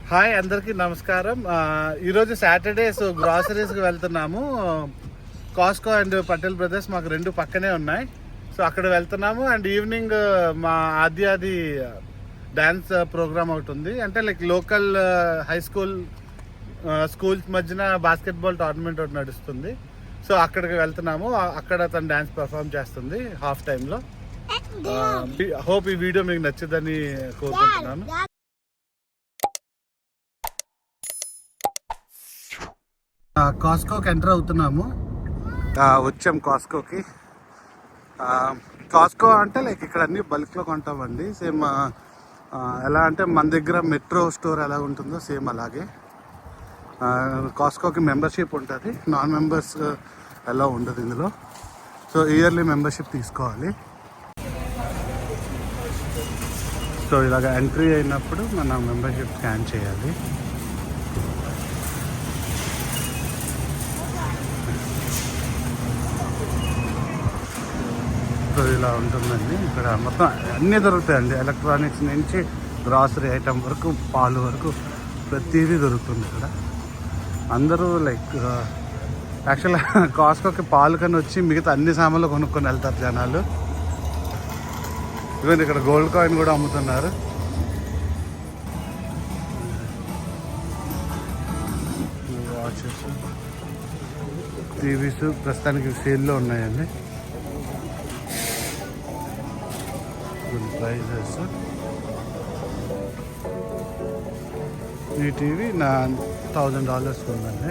Hi అందరికీ నమస్కారం. ఈరోజు సాటర్డే, సో గ్రాసరీస్కి వెళ్తున్నాము. కాస్కో అండ్ పటేల్ బ్రదర్స్ మాకు రెండు పక్కనే ఉన్నాయి. సో అక్కడ వెళ్తున్నాము. అండ్ ఈవినింగ్ మా ఆది డ్యాన్స్ ప్రోగ్రామ్ ఒకటి ఉంది. అంటే లైక్ లోకల్ హై స్కూల్స్ మధ్యన బాస్కెట్బాల్ టోర్నమెంట్ ఒకటి నడుస్తుంది. సో అక్కడికి వెళ్తున్నాము. అక్కడ తను డ్యాన్స్ పర్ఫామ్ చేస్తుంది హాఫ్ టైంలో. హోప్ ఈ వీడియో మీకు నచ్చిందని కోరుకుంటున్నాను. కాస్కోకి ఎంటర్ అవుతున్నాము. వచ్చాం కాస్కోకి. కాస్కో అంటే లైక్ ఇక్కడ అన్ని బల్క్లో కొంటామండి. సేమ్ ఎలా అంటే మన దగ్గర మెట్రో స్టోర్ ఎలా ఉంటుందో సేమ్ అలాగే కాస్కోకి మెంబర్షిప్ ఉంటుంది. నాన్ మెంబర్స్ ఎలా ఉండదు ఇందులో. సో ఇయర్లీ మెంబర్షిప్ తీసుకోవాలి. సో ఇలాగ ఎంట్రీ అయినప్పుడు మన మెంబర్షిప్ స్కాన్ చేయాలి. సో ఇలా ఉంటుందండి. ఇక్కడ మొత్తం అన్నీ దొరుకుతాయండి. ఎలక్ట్రానిక్స్ నుంచి గ్రాసరీ ఐటమ్ వరకు, పాలు వరకు ప్రతిదీ దొరుకుతుంది ఇక్కడ. అందరూ లైక్ యాక్చువల్గా కాస్కోకి పాలు కన్నా వచ్చి మిగతా అన్ని సామాన్లు కొనుక్కొని వెళ్తారు జనాలు. ఇవన్నీ ఇక్కడ గోల్డ్ కాయిన్ కూడా అమ్ముతున్నారు. వాచెస్, టీవీస్ ప్రస్తుతానికి సేల్లో ఉన్నాయండి. ప్రైజెస్ ఈ టీవీ నా $1000 ఉందండి.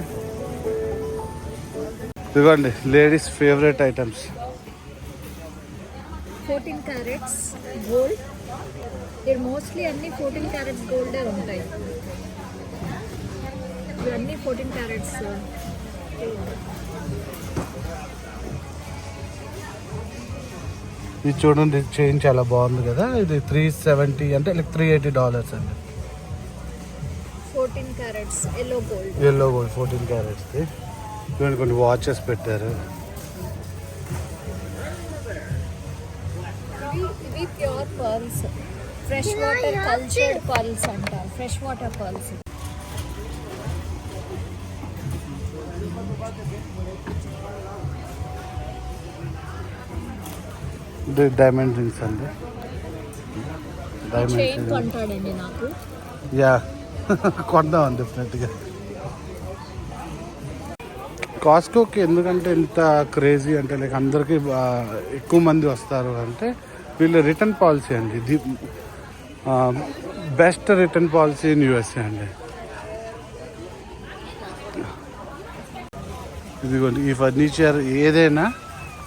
ఇదిగోండి ladies favourite items. 14 carats gold. ఇక్కడ మోస్ట్లీ అన్ని 14 క్యారెట్స్ గోల్డే ఉంటాయి. ఇవన్నీ 14 క్యారెట్స్. ఇది చూడండి, చైన్ చాలా బాగుంది కదా. ఇది $370 అంటే లైక్ $380 అండి. 14 క్యారెట్స్ ఎల్లో గోల్డ్. 14 క్యారెట్స్ది. చూడండి కొన్ని వాచెస్ పెట్టారు. ఇవి pure pearls, fresh water cultured pearls అంటారు. Fresh water pearls. Diamond rings అండి. చైన్ కొంటాడండి నాకు. యా కొందాం డెఫినెట్గా. కాస్కోకి ఎందుకంటే ఇంత క్రేజీ అంటే లైక్ అందరికీ ఎక్కువ మంది వస్తారు అంటే వీళ్ళ రిటర్న్ పాలసీ అండి. ఇది best return policy in USA అండి. ఇదిగోండి ఈ ఫర్నిచర్ ఏదైనా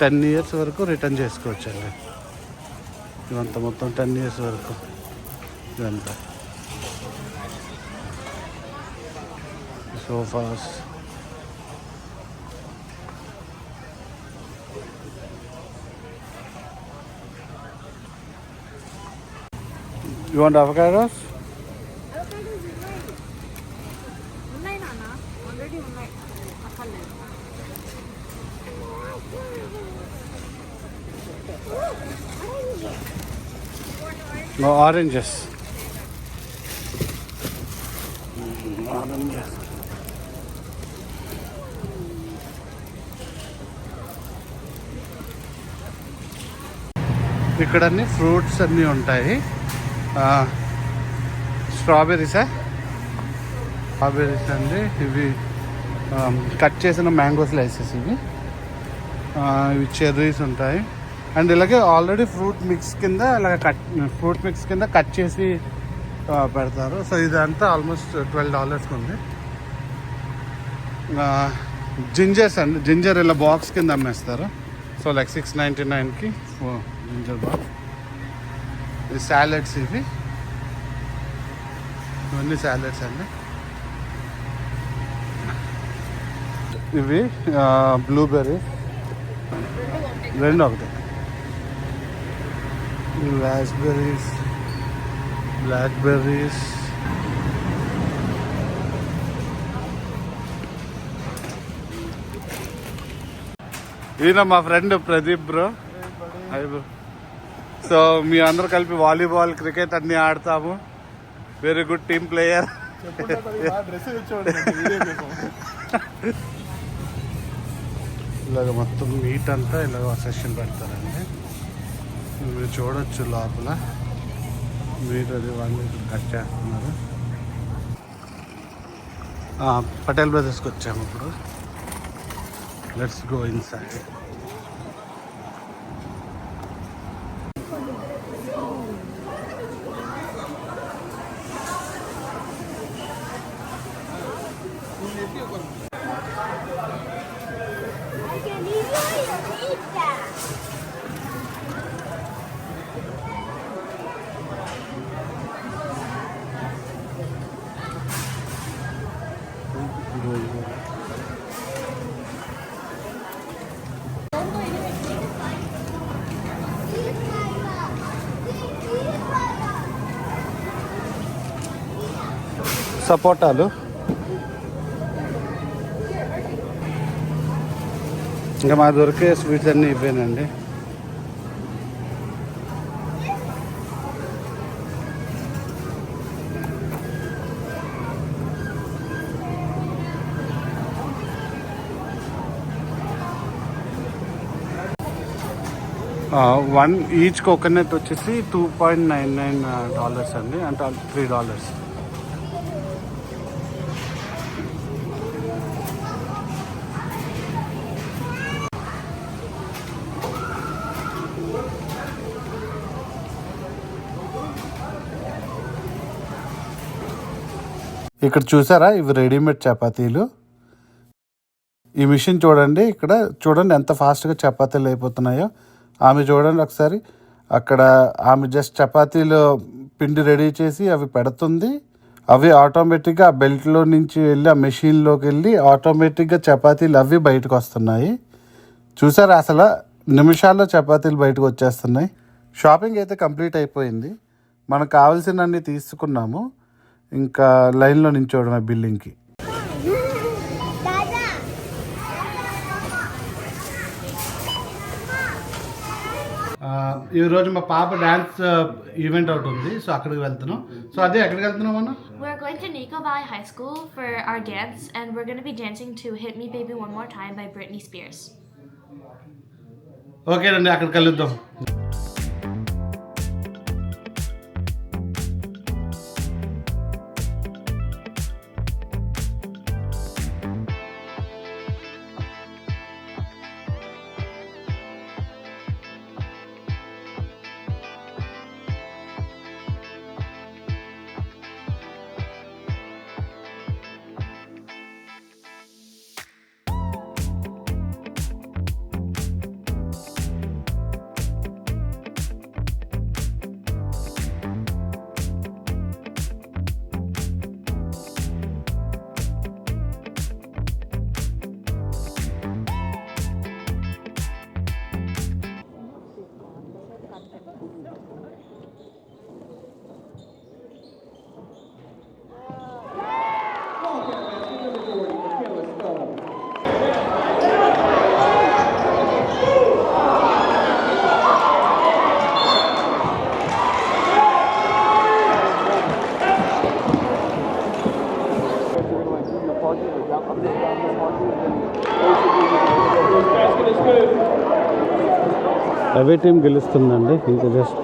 10 years వరకు రిటర్న్ చేసుకోవచ్చు అండి. ఇదంతా మొత్తం 10 years వరకు. ఇదంతా సోఫాస్, యూ వాంట్ అవకాడోస్? ఉన్నాయి నాన్న, ఆల్రెడీ ఉన్నాయి. అక్కర్లేదు. No, oranges. Oranges. ఇక్కడ అన్ని ఫ్రూట్స్ అన్నీ ఉంటాయి. స్ట్రాబెర్రీస్ అండి. ఇవి కట్ చేసిన మ్యాంగో స్లైసెస్. ఇవి చెర్రీస్ ఉంటాయి. అండ్ ఇలాగే ఆల్రెడీ ఫ్రూట్ మిక్స్ కింద కట్ చేసి పెడతారు. సో ఇదంతా ఆల్మోస్ట్ $12 ఉంది. జింజర్స్ అండి. జింజర్ ఇలా బాక్స్ కింద అమ్మేస్తారు. సో లైక్ $6.99కి జింజర్ బాక్స్. ఇది సాలెడ్స్. ఇవన్నీ సాలెడ్స్ అండి. ఇవి బ్లూబెర్రీ రెండు ఒకటి. రాస్బెర్రీస్, బ్లాక్బెర్రీస్, ఈయన మా ఫ్రెండ్ ప్రదీప్ బ్రో. సో మీ అందరూ కలిపి వాలీబాల్, క్రికెట్ అన్నీ ఆడతాము. Very good team player. ఇలాగ మొత్తం మీట్ అంతా ఇలాగ సెక్షన్ పెడతారండి. మీరు చూడొచ్చు లోపల మీట్ అది వాళ్ళు కట్ చేస్తున్నారు. పటేల్ బ్రదర్స్కి వచ్చాము ఇప్పుడు. Let's go inside. సపోటాలు ఇంకా మా దొరికే స్వీట్స్ అన్నీ ఇవ్వేనండి. వన్ ఈచ్ కోకోనట్ వచ్చేసి $2.99 అండి, అంటే $3. ఇక్కడ చూసారా, ఇవి రెడీమేడ్ చపాతీలు. ఈ మిషన్ చూడండి, ఇక్కడ చూడండి ఎంత ఫాస్ట్గా చపాతీలు అయిపోతున్నాయో. ఆమె చూడండి ఒకసారి, అక్కడ ఆమె జస్ట్ చపాతీలు పిండి రెడీ చేసి అవి పెడుతుంది. అవి ఆటోమేటిక్గా ఆ బెల్ట్లో నుంచి వెళ్ళి ఆ మెషిన్లోకి వెళ్ళి ఆటోమేటిక్గా చపాతీలు అవి బయటకు వస్తున్నాయి. చూసారా, అసలు నిమిషాల్లో చపాతీలు బయటకు వచ్చేస్తున్నాయి. షాపింగ్ అయితే కంప్లీట్ అయిపోయింది. మనకు కావాల్సినన్ని తీసుకున్నాము. ఇంకా లైన్లో నించోవడమే బిల్లింగ్కి. ఈరోజు మా పాప డాన్స్ ఈవెంట్ ఒకటి ఉంది, సో అక్కడికి వెళ్తున్నాం. సో అదే ఎక్కడికి వెళ్తున్నాం అన్న? We're going to Nico Valley High School for our dance, and we're going to be dancing to Hit Me Baby One More Time by Britney Spears. ఓకేనండి, అక్కడ కలుద్దాం. అవే టీం గెలుస్తుందండి. ఇంకా జస్ట్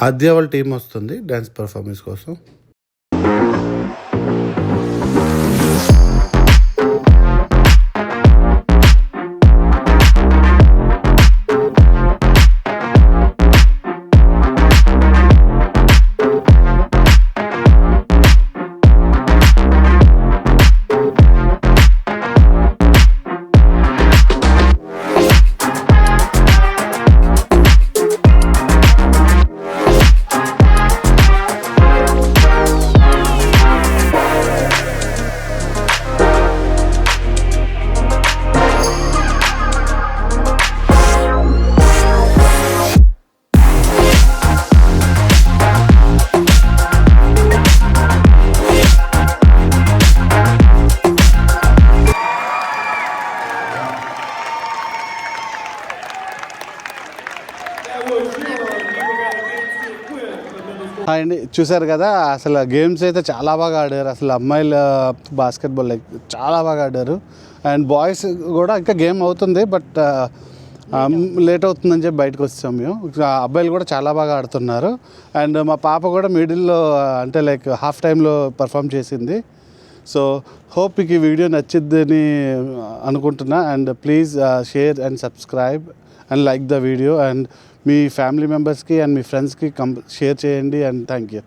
ఆద్య వాళ్ళ టీం వస్తుంది డ్యాన్స్ పర్ఫార్మెన్స్ కోసం. అండి చూసారు కదా అసలు గేమ్స్ అయితే చాలా బాగా ఆడారు. అసలు అమ్మాయిల బాస్కెట్బాల్ లైక్ చాలా బాగా ఆడారు. అండ్ బాయ్స్ కూడా ఇంకా గేమ్ అవుతుంది, బట్ లేట్ అవుతుందని చెప్పి బయటకు వచ్చాం మేము. అబ్బాయిలు కూడా చాలా బాగా ఆడుతున్నారు. అండ్ మా పాప కూడా మిడిల్లో అంటే లైక్ హాఫ్ టైంలో పర్ఫామ్ చేసింది. సో హోప్ మీకు ఈ వీడియో నచ్చిద్దని అనుకుంటున్నా. And please share and subscribe and like the video. And me family మెంబర్స్కి అండ్ మీ ఫ్రెండ్స్కి షేర్ చేయండి. And thank you.